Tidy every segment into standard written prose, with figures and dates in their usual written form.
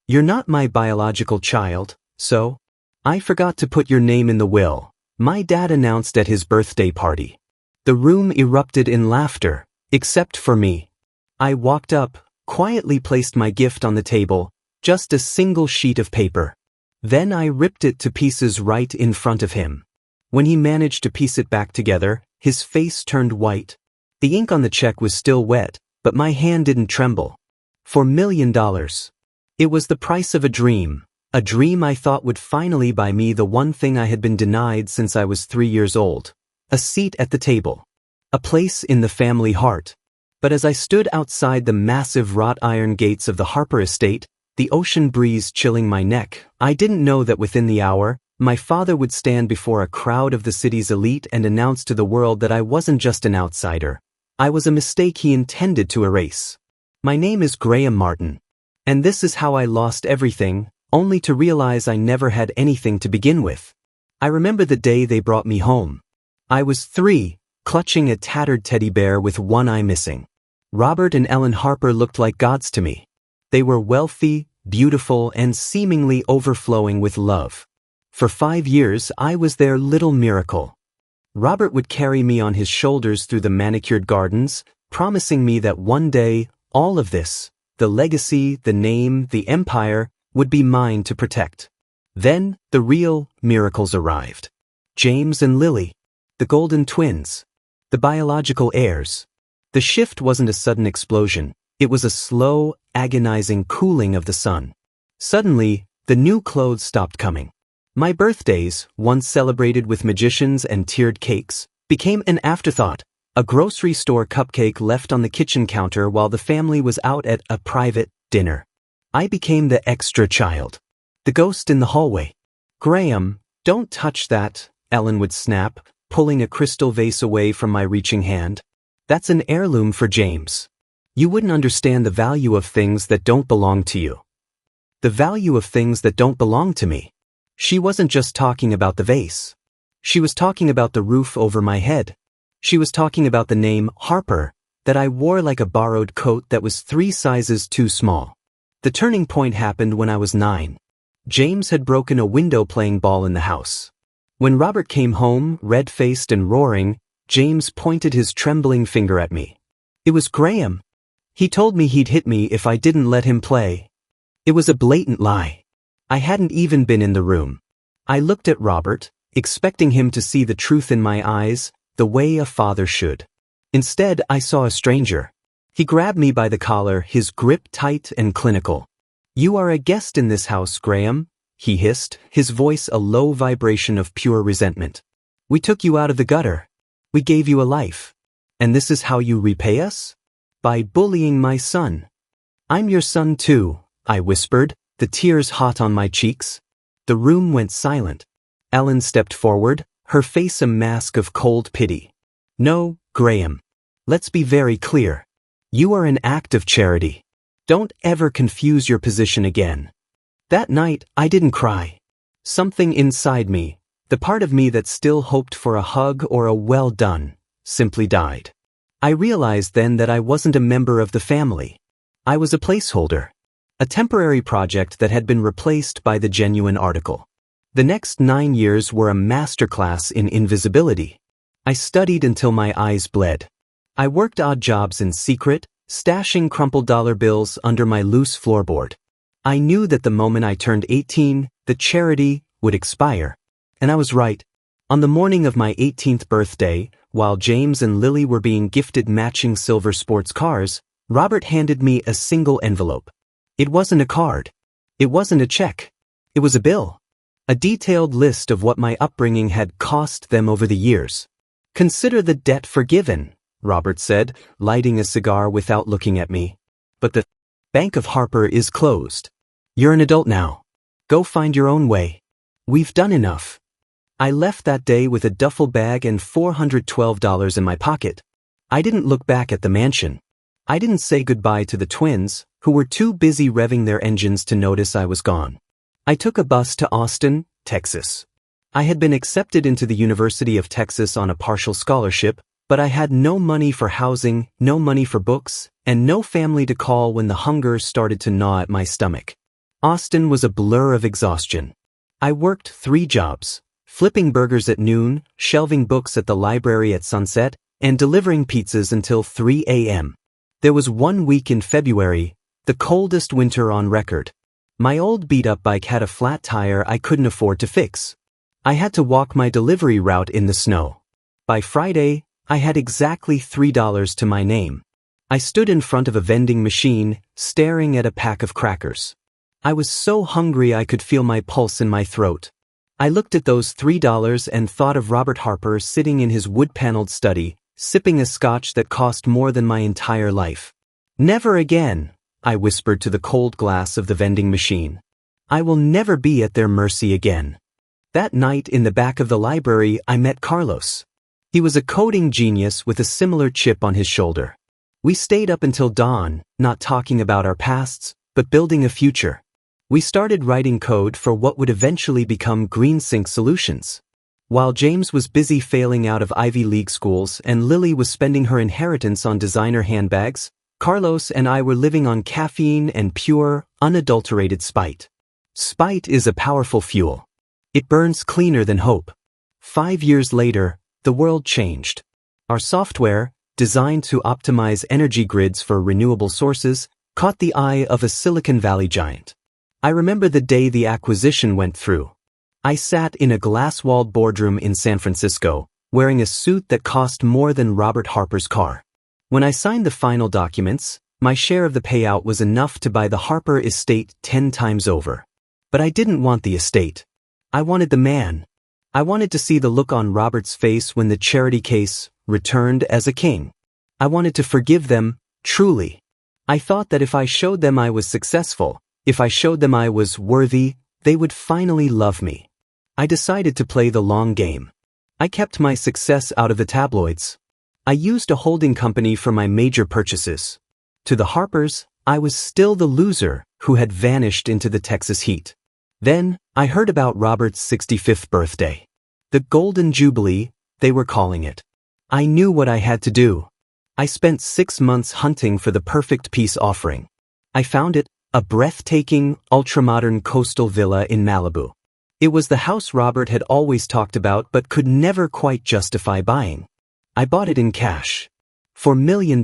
You're not my biological child, so I forgot to put your name in the will, my dad announced at his birthday party. The room erupted in laughter, except for me. I walked up, quietly placed my gift on the table, just a single sheet of paper. Then I ripped it to pieces right in front of him. When he managed to piece it back together, his face turned white. The ink on the check was still wet, but my hand didn't tremble. $4 million. It was the price of a dream I thought would finally buy me the one thing I had been denied since I was 3 years old. A seat at the table. A place in the family heart. But as I stood outside the massive wrought iron gates of the Harper estate, the ocean breeze chilling my neck, I didn't know that within the hour, my father would stand before a crowd of the city's elite and announce to the world that I wasn't just an outsider. I was a mistake he intended to erase. My name is Graham Martin. And this is how I lost everything, only to realize I never had anything to begin with. I remember the day they brought me home. I was 3, clutching a tattered teddy bear with one eye missing. Robert and Ellen Harper looked like gods to me. They were wealthy, beautiful, and seemingly overflowing with love. For 5 years, I was their little miracle. Robert would carry me on his shoulders through the manicured gardens, promising me that one day, all of this, the legacy, the name, the empire, would be mine to protect. Then, the real miracles arrived. James and Lily. The golden twins. The biological heirs. The shift wasn't a sudden explosion. It was a slow, agonizing cooling of the sun. Suddenly, the new clothes stopped coming. My birthdays, once celebrated with magicians and tiered cakes, became an afterthought. A grocery store cupcake left on the kitchen counter while the family was out at a private dinner. I became the extra child. The ghost in the hallway. Graham, don't touch that, Ellen would snap, pulling a crystal vase away from my reaching hand. That's an heirloom for James. You wouldn't understand the value of things that don't belong to you. The value of things that don't belong to me. She wasn't just talking about the vase. She was talking about the roof over my head. She was talking about the name Harper that I wore like a borrowed coat that was 3 sizes too small. The turning point happened when I was 9. James had broken a window-playing ball in the house. When Robert came home, red-faced and roaring, James pointed his trembling finger at me. It was Graham. He told me he'd hit me if I didn't let him play. It was a blatant lie. I hadn't even been in the room. I looked at Robert, expecting him to see the truth in my eyes, the way a father should. Instead, I saw a stranger. He grabbed me by the collar, his grip tight and clinical. You are a guest in this house, Graham, he hissed, his voice a low vibration of pure resentment. We took you out of the gutter. We gave you a life. And this is how you repay us? By bullying my son. I'm your son too, I whispered, the tears hot on my cheeks. The room went silent. Ellen stepped forward, her face a mask of cold pity. No, Graham. Let's be very clear. You are an act of charity. Don't ever confuse your position again. That night, I didn't cry. Something inside me, the part of me that still hoped for a hug or a well done, simply died. I realized then that I wasn't a member of the family. I was a placeholder. A temporary project that had been replaced by the genuine article. The next 9 years were a masterclass in invisibility. I studied until my eyes bled. I worked odd jobs in secret, stashing crumpled dollar bills under my loose floorboard. I knew that the moment I turned 18, the charity would expire. And I was right. On the morning of my 18th birthday, while James and Lily were being gifted matching silver sports cars, Robert handed me a single envelope. It wasn't a card. It wasn't a check. It was a bill. A detailed list of what my upbringing had cost them over the years. Consider the debt forgiven, Robert said, lighting a cigar without looking at me. But the Bank of Harper is closed. You're an adult now. Go find your own way. We've done enough. I left that day with a duffel bag and $412 in my pocket. I didn't look back at the mansion. I didn't say goodbye to the twins, who were too busy revving their engines to notice I was gone. I took a bus to Austin, Texas. I had been accepted into the University of Texas on a partial scholarship, but I had no money for housing, no money for books, and no family to call when the hunger started to gnaw at my stomach. Austin was a blur of exhaustion. I worked 3 jobs: flipping burgers at noon, shelving books at the library at sunset, and delivering pizzas until 3 a.m. There was 1 week in February, the coldest winter on record. My old beat-up bike had a flat tire I couldn't afford to fix. I had to walk my delivery route in the snow. By Friday, I had exactly $3 to my name. I stood in front of a vending machine, staring at a pack of crackers. I was so hungry I could feel my pulse in my throat. I looked at those $3 and thought of Robert Harper sitting in his wood-paneled study, sipping a scotch that cost more than my entire life. "Never again," I whispered to the cold glass of the vending machine. "I will never be at their mercy again." That night in the back of the library, I met Carlos. He was a coding genius with a similar chip on his shoulder. We stayed up until dawn, not talking about our pasts, but building a future. We started writing code for what would eventually become GreenSync Solutions. While James was busy failing out of Ivy League schools and Lily was spending her inheritance on designer handbags, Carlos and I were living on caffeine and pure, unadulterated spite. Spite is a powerful fuel. It burns cleaner than hope. 5 years later, the world changed. Our software, designed to optimize energy grids for renewable sources, caught the eye of a Silicon Valley giant. I remember the day the acquisition went through. I sat in a glass-walled boardroom in San Francisco, wearing a suit that cost more than Robert Harper's car. When I signed the final documents, my share of the payout was enough to buy the Harper estate 10 times over. But I didn't want the estate. I wanted the man. I wanted to see the look on Robert's face when the charity case returned as a king. I wanted to forgive them, truly. I thought that if I showed them I was successful, if I showed them I was worthy, they would finally love me. I decided to play the long game. I kept my success out of the tabloids. I used a holding company for my major purchases. To the Harpers, I was still the loser who had vanished into the Texas heat. Then, I heard about Robert's 65th birthday. The Golden Jubilee, they were calling it. I knew what I had to do. I spent 6 months hunting for the perfect peace offering. I found it, a breathtaking, ultramodern coastal villa in Malibu. It was the house Robert had always talked about but could never quite justify buying. I bought it in cash. For $1 million.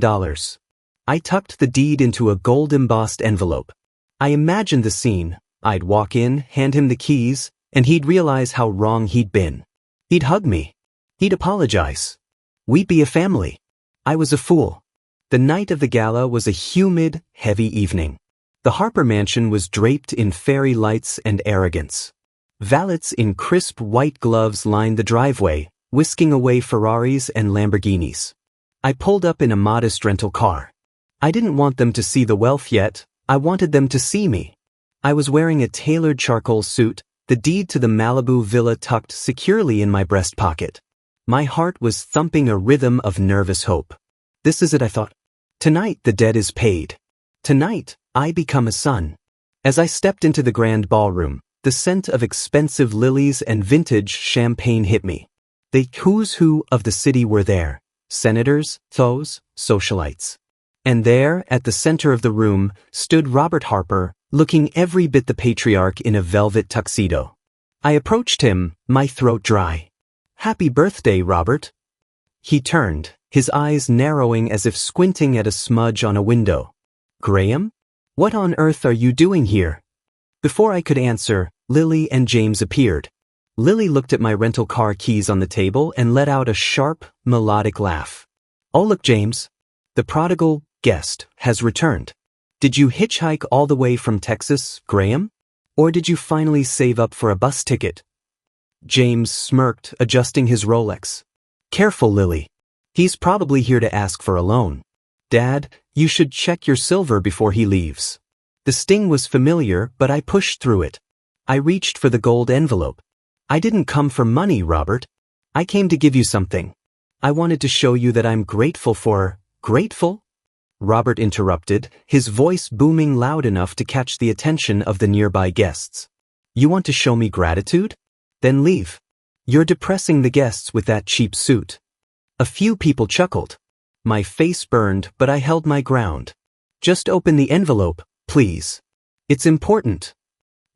I tucked the deed into a gold-embossed envelope. I imagined the scene. I'd walk in, hand him the keys, and he'd realize how wrong he'd been. He'd hug me. He'd apologize. We'd be a family. I was a fool. The night of the gala was a humid, heavy evening. The Harper mansion was draped in fairy lights and arrogance. Valets in crisp white gloves lined the driveway, whisking away Ferraris and Lamborghinis. I pulled up in a modest rental car. I didn't want them to see the wealth yet, I wanted them to see me. I was wearing a tailored charcoal suit, the deed to the Malibu villa tucked securely in my breast pocket. My heart was thumping a rhythm of nervous hope. This is it, I thought. Tonight the debt is paid. Tonight, I become a son. As I stepped into the grand ballroom, the scent of expensive lilies and vintage champagne hit me. The who's who of the city were there. Senators, thos, socialites. And there, at the center of the room, stood Robert Harper, looking every bit the patriarch in a velvet tuxedo. I approached him, my throat dry. "Happy birthday, Robert." He turned, his eyes narrowing as if squinting at a smudge on a window. "Graham? What on earth are you doing here?" Before I could answer, Lily and James appeared. Lily looked at my rental car keys on the table and let out a sharp, melodic laugh. "Oh look, James. The prodigal guest has returned. Did you hitchhike all the way from Texas, Graham? Or did you finally save up for a bus ticket?" James smirked, adjusting his Rolex. "Careful, Lily. He's probably here to ask for a loan. Dad, you should check your silver before he leaves." The sting was familiar, but I pushed through it. I reached for the gold envelope. "I didn't come for money, Robert. I came to give you something. I wanted to show you that I'm grateful for..." "Grateful?" Robert interrupted, his voice booming loud enough to catch the attention of the nearby guests. "You want to show me gratitude? Then leave. You're depressing the guests with that cheap suit." A few people chuckled. My face burned, but I held my ground. "Just open the envelope, please. It's important."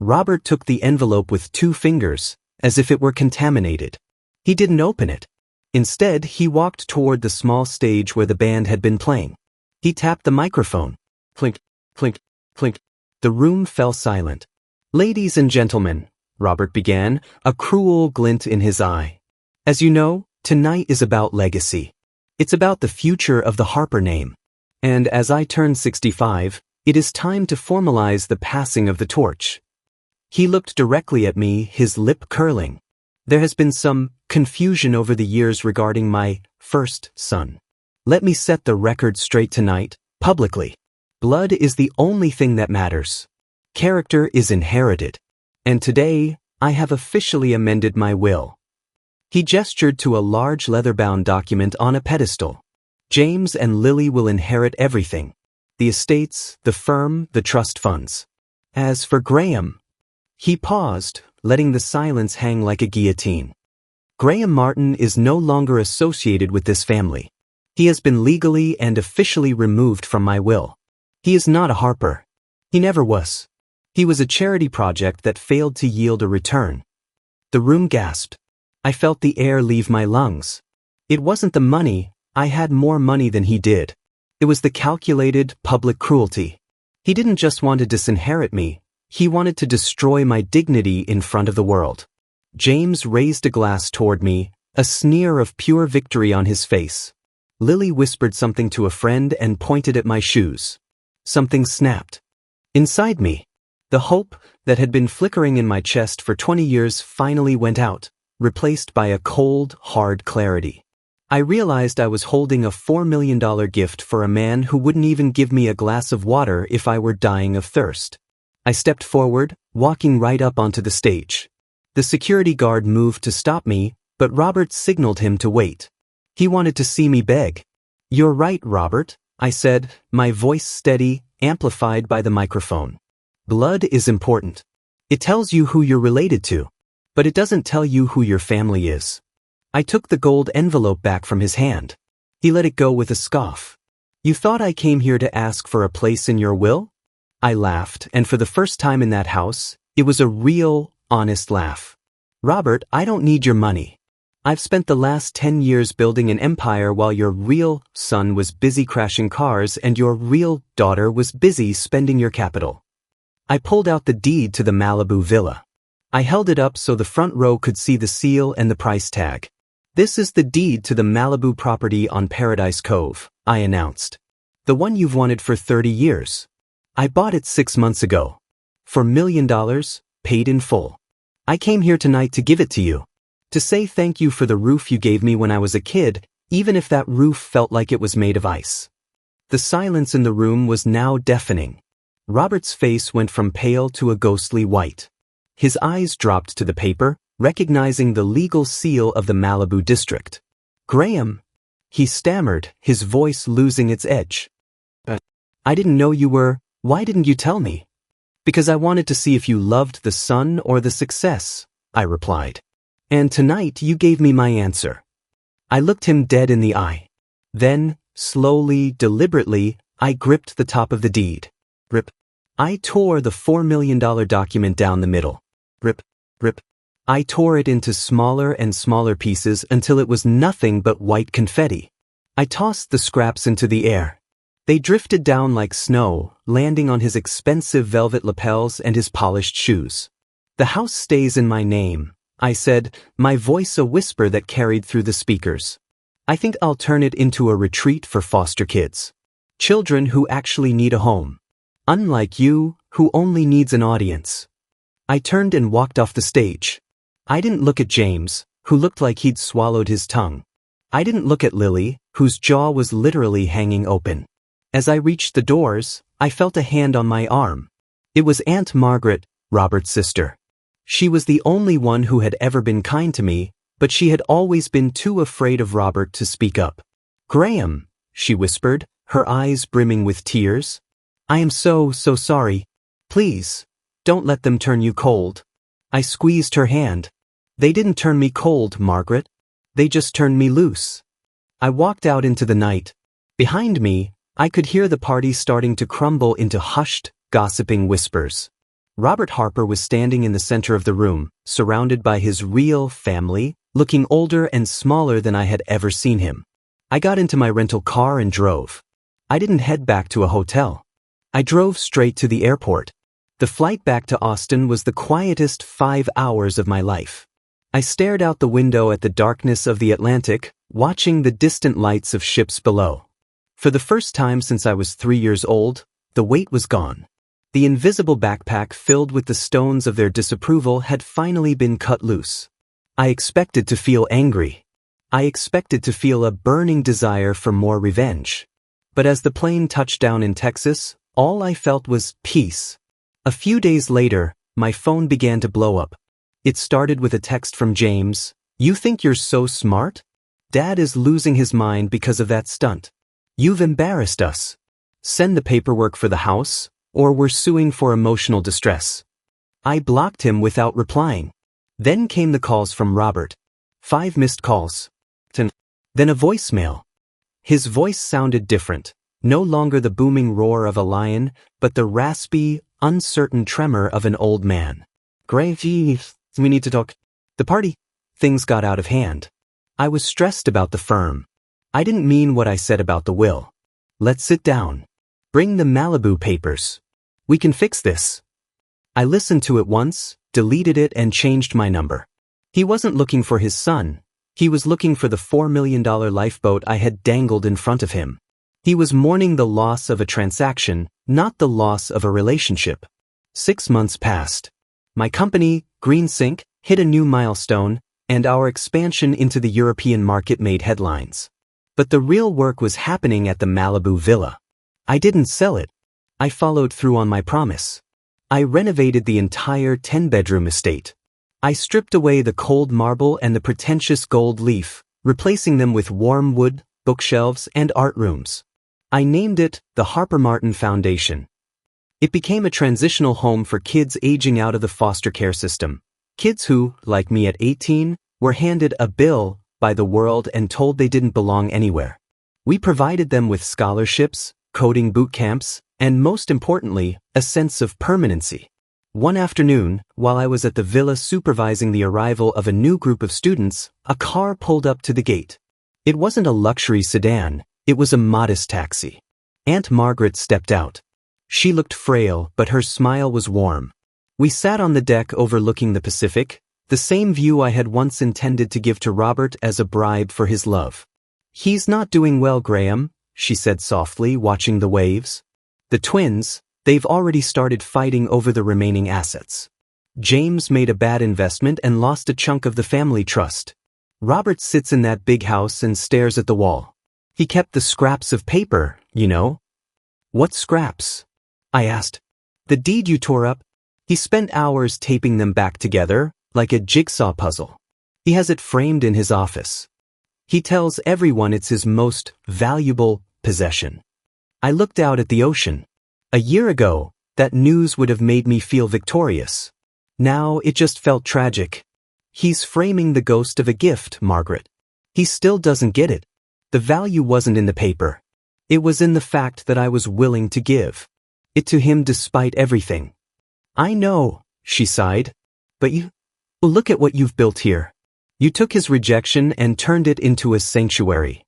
Robert took the envelope with 2 fingers, as if it were contaminated. He didn't open it. Instead, he walked toward the small stage where the band had been playing. He tapped the microphone. Clink, clink, clink. The room fell silent. "Ladies and gentlemen," Robert began, a cruel glint in his eye. "As you know, tonight is about legacy. It's about the future of the Harper name. And as I turn 65, it is time to formalize the passing of the torch." He looked directly at me, his lip curling. "There has been some confusion over the years regarding my first son. Let me set the record straight tonight, publicly. Blood is the only thing that matters. Character is inherited. And today, I have officially amended my will." He gestured to a large leather-bound document on a pedestal. "James and Lily will inherit everything. The estates, the firm, the trust funds. As for Graham..." He paused, letting the silence hang like a guillotine. "Graham Martin is no longer associated with this family. He has been legally and officially removed from my will. He is not a Harper. He never was. He was a charity project that failed to yield a return." The room gasped. I felt the air leave my lungs. It wasn't the money. I had more money than he did. It was the calculated, public cruelty. He didn't just want to disinherit me. He wanted to destroy my dignity in front of the world. James raised a glass toward me, a sneer of pure victory on his face. Lily whispered something to a friend and pointed at my shoes. Something snapped. Inside me, the hope that had been flickering in my chest for 20 years finally went out, replaced by a cold, hard clarity. I realized I was holding a $4 million gift for a man who wouldn't even give me a glass of water if I were dying of thirst. I stepped forward, walking right up onto the stage. The security guard moved to stop me, but Robert signaled him to wait. He wanted to see me beg. "You're right, Robert," I said, my voice steady, amplified by the microphone. "Blood is important. It tells you who you're related to, but it doesn't tell you who your family is." I took the gold envelope back from his hand. He let it go with a scoff. "You thought I came here to ask for a place in your will?" I laughed, and for the first time in that house, it was a real, honest laugh. "Robert, I don't need your money. I've spent the last 10 years building an empire while your real son was busy crashing cars and your real daughter was busy spending your capital." I pulled out the deed to the Malibu villa. I held it up so the front row could see the seal and the price tag. "This is the deed to the Malibu property on Paradise Cove," I announced. "The one you've wanted for 30 years. I bought it 6 months ago. For $1 million, paid in full. I came here tonight to give it to you. To say thank you for the roof you gave me when I was a kid, even if that roof felt like it was made of ice." The silence in the room was now deafening. Robert's face went from pale to a ghostly white. His eyes dropped to the paper, recognizing the legal seal of the Malibu district. "Graham," he stammered, his voice losing its edge. "I didn't know you were. Why didn't you tell me?" "Because I wanted to see if you loved the son or the success," I replied. "And tonight you gave me my answer." I looked him dead in the eye. Then, slowly, deliberately, I gripped the top of the deed. Rip. I tore the $4 million document down the middle. Rip, rip. I tore it into smaller and smaller pieces until it was nothing but white confetti. I tossed the scraps into the air. They drifted down like snow, landing on his expensive velvet lapels and his polished shoes. "The house stays in my name," I said, my voice a whisper that carried through the speakers. "I think I'll turn it into a retreat for foster kids. Children who actually need a home. Unlike you, who only needs an audience." I turned and walked off the stage. I didn't look at James, who looked like he'd swallowed his tongue. I didn't look at Lily, whose jaw was literally hanging open. As I reached the doors, I felt a hand on my arm. It was Aunt Margaret, Robert's sister. She was the only one who had ever been kind to me, but she had always been too afraid of Robert to speak up. "Graham," she whispered, her eyes brimming with tears. "I am so sorry. Please, don't let them turn you cold." I squeezed her hand. "They didn't turn me cold, Margaret. They just turned me loose." I walked out into the night. Behind me, I could hear the party starting to crumble into hushed, gossiping whispers. Robert Harper was standing in the center of the room, surrounded by his real family, looking older and smaller than I had ever seen him. I got into my rental car and drove. I didn't head back to a hotel. I drove straight to the airport. The flight back to Austin was the quietest 5 hours of my life. I stared out the window at the darkness of the Atlantic, watching the distant lights of ships below. For the first time since I was 3 years old, the weight was gone. The invisible backpack filled with the stones of their disapproval had finally been cut loose. I expected to feel angry. I expected to feel a burning desire for more revenge. But as the plane touched down in Texas, all I felt was peace. A few days later, my phone began to blow up. It started with a text from James. "You think you're so smart? Dad is losing his mind because of that stunt. You've embarrassed us. Send the paperwork for the house, or we're suing for emotional distress." I blocked him without replying. Then came the calls from Robert. 5 missed calls. Then a voicemail. His voice sounded different, no longer the booming roar of a lion, but the raspy, uncertain tremor of an old man. "Gravy, we need to talk." The party. Things got out of hand. I was stressed about the firm. I didn't mean what I said about the will. "Let's sit down. Bring the Malibu papers. We can fix this." I listened to it once, deleted it and changed my number. He wasn't looking for his son. He was looking for the $4 million lifeboat I had dangled in front of him. He was mourning the loss of a transaction, not the loss of a relationship. 6 months passed. My company, GreenSync, hit a new milestone, and our expansion into the European market made headlines. But the real work was happening at the Malibu villa. I didn't sell it. I followed through on my promise. I renovated the entire 10-bedroom estate. I stripped away the cold marble and the pretentious gold leaf, replacing them with warm wood, bookshelves, and art rooms. I named it the Harper Martin Foundation. It became a transitional home for kids aging out of the foster care system. Kids who, like me at 18, were handed a bill by the world and told they didn't belong anywhere. We provided them with scholarships, coding boot camps, and most importantly, a sense of permanency. One afternoon, while I was at the villa supervising the arrival of a new group of students, a car pulled up to the gate. It wasn't a luxury sedan, it was a modest taxi. Aunt Margaret stepped out. She looked frail, but her smile was warm. We sat on the deck overlooking the Pacific, the same view I had once intended to give to Robert as a bribe for his love. "He's not doing well, Graham," she said softly, watching the waves. "The twins, they've already started fighting over the remaining assets. James made a bad investment and lost a chunk of the family trust. Robert sits in that big house and stares at the wall. He kept the scraps of paper, you know." "What scraps?" I asked. "The deed you tore up." He spent hours taping them back together, like a jigsaw puzzle. He has it framed in his office. He tells everyone it's his most valuable possession. I looked out at the ocean. A year ago, that news would have made me feel victorious. Now it just felt tragic. He's framing the ghost of a gift, Margaret. He still doesn't get it. The value wasn't in the paper. It was in the fact that I was willing to give it to him despite everything. "I know," she sighed. "But look at what you've built here. You took his rejection and turned it into a sanctuary."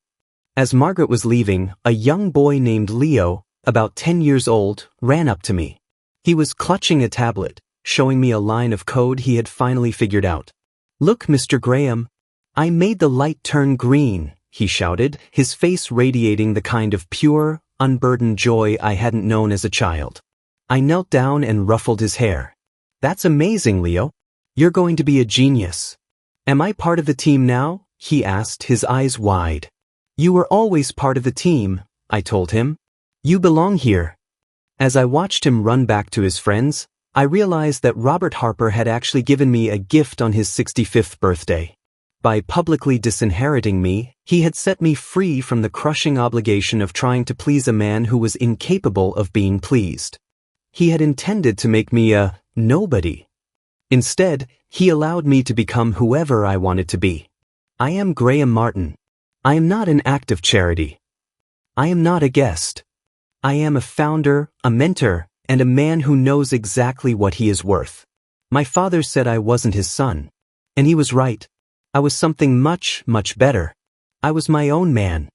As Margaret was leaving, a young boy named Leo, about 10 years old, ran up to me. He was clutching a tablet, showing me a line of code he had finally figured out. "Look, Mr. Graham. I made the light turn green," he shouted, his face radiating the kind of pure, unburdened joy I hadn't known as a child. I knelt down and ruffled his hair. "That's amazing, Leo. You're going to be a genius." "Am I part of the team now?" he asked, his eyes wide. "You were always part of the team," I told him. "You belong here." As I watched him run back to his friends, I realized that Robert Harper had actually given me a gift on his 65th birthday. By publicly disinheriting me, he had set me free from the crushing obligation of trying to please a man who was incapable of being pleased. He had intended to make me a nobody. Instead, he allowed me to become whoever I wanted to be. I am Graham Martin. I am not an act of charity. I am not a guest. I am a founder, a mentor, and a man who knows exactly what he is worth. My father said I wasn't his son. And he was right. I was something much, much better. I was my own man.